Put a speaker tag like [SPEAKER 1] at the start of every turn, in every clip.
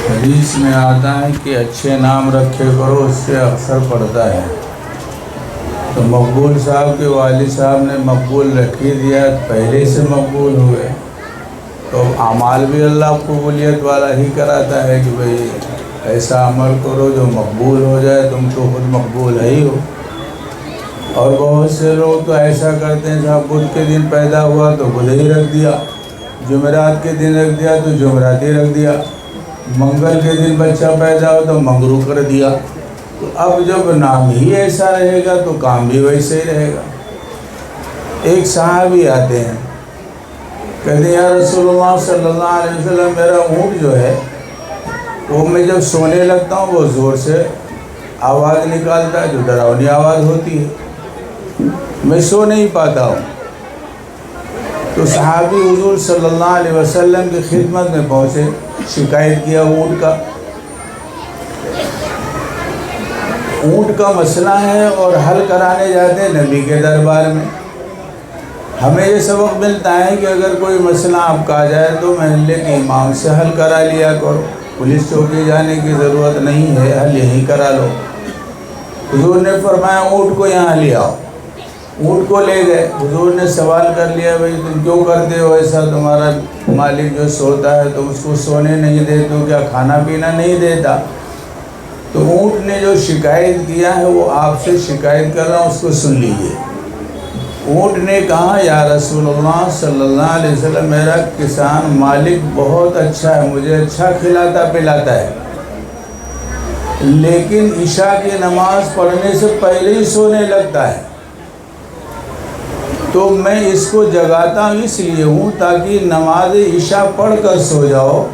[SPEAKER 1] حدیث میں آتا ہے کہ اچھے نام رکھے کرو، اس سے اثر پڑتا ہے۔ تو مقبول صاحب کے والد صاحب نے مقبول رکھ ہی دیا، پہلے سے مقبول ہوئے، تو اعمال بھی اللہ قبولیت والا ہی کراتا ہے کہ بھئی ایسا عمل کرو جو مقبول ہو جائے، تم تو خود مقبول ہی ہو۔ اور بہت سے لوگ تو ایسا کرتے ہیں، صاحب بدھ کے دن پیدا ہوا تو بدھ ہی رکھ دیا، جمعرات کے دن رکھ دیا تو جمعرات ہی رکھ دیا، منگل کے دن بچہ پیدا ہو تو منگرو کر دیا۔ تو اب جب نام ہی ایسا رہے گا تو کام بھی ویسے ہی رہے گا۔ ایک صحابی آتے ہیں، کہتے ہیں یا رسول اللہ صلی اللہ علیہ وسلم، میرا اونٹ جو ہے وہ میں جب سونے لگتا ہوں وہ زور سے آواز نکالتا ہے، جو ڈراؤنی آواز ہوتی ہے، میں سو نہیں پاتا ہوں۔ تو صحابی حضور صلی اللہ علیہ وسلم کی خدمت میں پہنچے، شکایت کیا اونٹ کا مسئلہ ہے اور حل کرانے جاتے ہیں نبی کے دربار میں۔ ہمیں یہ سبق ملتا ہے کہ اگر کوئی مسئلہ آپ کا آ جائے تو محلے کے امام سے حل کرا لیا کرو، پولیس چوکی جانے کی ضرورت نہیں ہے، حل یہیں کرا لو۔ حضور نے فرمایا اونٹ کو یہاں لے آؤ۔ اونٹ کو لے گئے، حضور نے سوال کر لیا، بھئی تم کیوں کرتے ہو ایسا؟ تمہارا مالک جو سوتا ہے تم اس کو سونے نہیں دیتے ہو، کیا کھانا پینا نہیں دیتا؟ تو اونٹ نے جو شکایت کیا ہے وہ آپ سے شکایت کر رہا ہوں، اس کو سن لیجئے۔ اونٹ نے کہا یا رسول اللہ صلی اللہ علیہ وسلم، میرا کسان مالک بہت اچھا ہے، مجھے اچھا کھلاتا پلاتا ہے، لیکن عشاء کی نماز پڑھنے سے پہلے ہی سونے لگتا ہے، تو میں اس کو جگاتا ہوں اس لیے ہوں تاکہ نماز عشاء پڑھ کر سو جاؤ،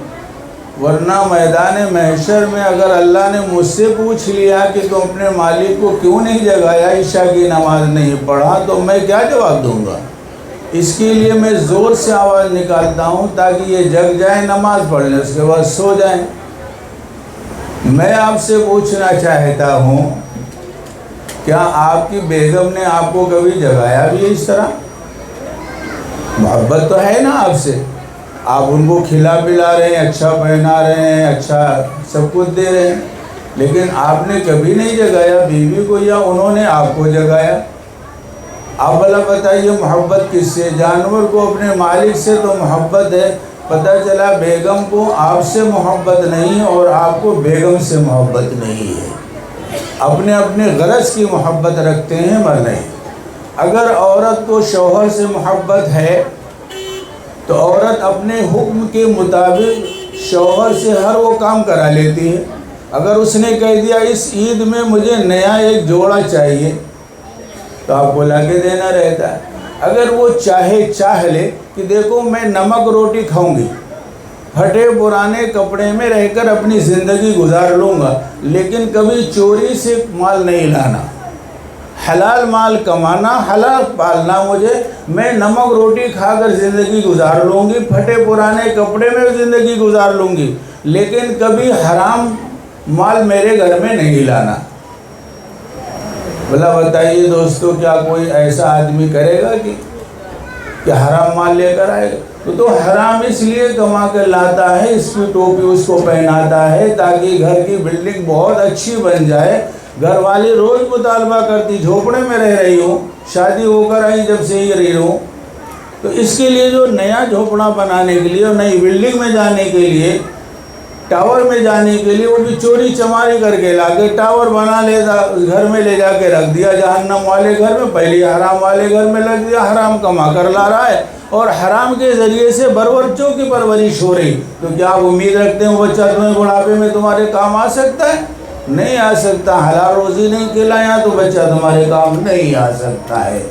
[SPEAKER 1] ورنہ میدان محشر میں اگر اللہ نے مجھ سے پوچھ لیا کہ تم اپنے مالک کو کیوں نہیں جگایا، عشاء کی نماز نہیں پڑھا، تو میں کیا جواب دوں گا؟ اس کے لیے میں زور سے آواز نکالتا ہوں تاکہ یہ جگ جائیں، نماز پڑھ لیں، اس کے بعد سو جائیں۔ میں آپ سے پوچھنا چاہتا ہوں، کیا آپ کی بیگم نے آپ کو کبھی جگایا بھی اس طرح؟ محبت تو ہے نا آپ سے، آپ ان کو کھلا پلا رہے ہیں، اچھا پہنا رہے ہیں، اچھا سب کچھ دے رہے ہیں، لیکن آپ نے کبھی نہیں جگایا بیوی کو یا انہوں نے آپ کو جگایا؟ آپ بھلا بتائیے محبت کس سے؟ جانور کو اپنے مالک سے تو محبت ہے، پتہ چلا بیگم کو آپ سے محبت نہیں اور آپ کو بیگم سے محبت نہیں ہے۔ اپنے اپنے غرض کی محبت رکھتے ہیں، مر نہیں۔ اگر عورت کو شوہر سے محبت ہے تو عورت اپنے حکم کے مطابق شوہر سے ہر وہ کام کرا لیتی ہے۔ اگر اس نے کہہ دیا اس عید میں مجھے نیا ایک جوڑا چاہیے تو آپ کو لا کے دینا رہتا ہے۔ اگر وہ چاہ لے کہ دیکھو میں نمک روٹی کھاؤں گی، پھٹے پرانے کپڑے میں رہ کر اپنی زندگی گزار لوں گا، لیکن کبھی چوری سے مال نہیں لانا، حلال مال کمانا، حلال پالنا مجھے، میں نمک روٹی کھا کر زندگی گزار لوں گی، پھٹے پرانے کپڑے میں زندگی گزار لوں گی، لیکن کبھی حرام مال میرے گھر میں نہیں لانا۔ بھلا بتائیے دوستو، کیا کوئی ایسا آدمی کرے گا کہ حرام مال لے کر آئے گا؟ تو حرام اس لیے کما کر لاتا ہے، اس کی ٹوپی اس کو پہناتا ہے تاکہ گھر کی بلڈنگ بہت اچھی بن جائے، گھر والے روز مطالبہ کرتی جھوپڑے میں رہ رہی ہوں، شادی ہو کر آئی جب سے ہی رہی ہوں، تو اس کے لیے جو نیا جھوپڑا بنانے کے لیے اور نئی بلڈنگ میں جانے کے لیے، ٹاور میں جانے کے لیے، وہ بھی چوری چماری کر کے لا کے ٹاور بنا لیتا، گھر میں لے جا کے رکھ دیا جہنم والے گھر میں، پہلے حرام والے گھر میں لگ دیا، حرام کما کر لا رہا ہے اور حرام کے ذریعے سے بچوں کی پرورش ہو رہی۔ تو کیا آپ امید رکھتے ہیں وہ بچہ تمہیں بڑھاپے میں تمہارے کام آ سکتا ہے؟ نہیں آ سکتا۔ حلال روزی نہیں کھلایا تو بچہ تمہارے کام نہیں آ سکتا ہے۔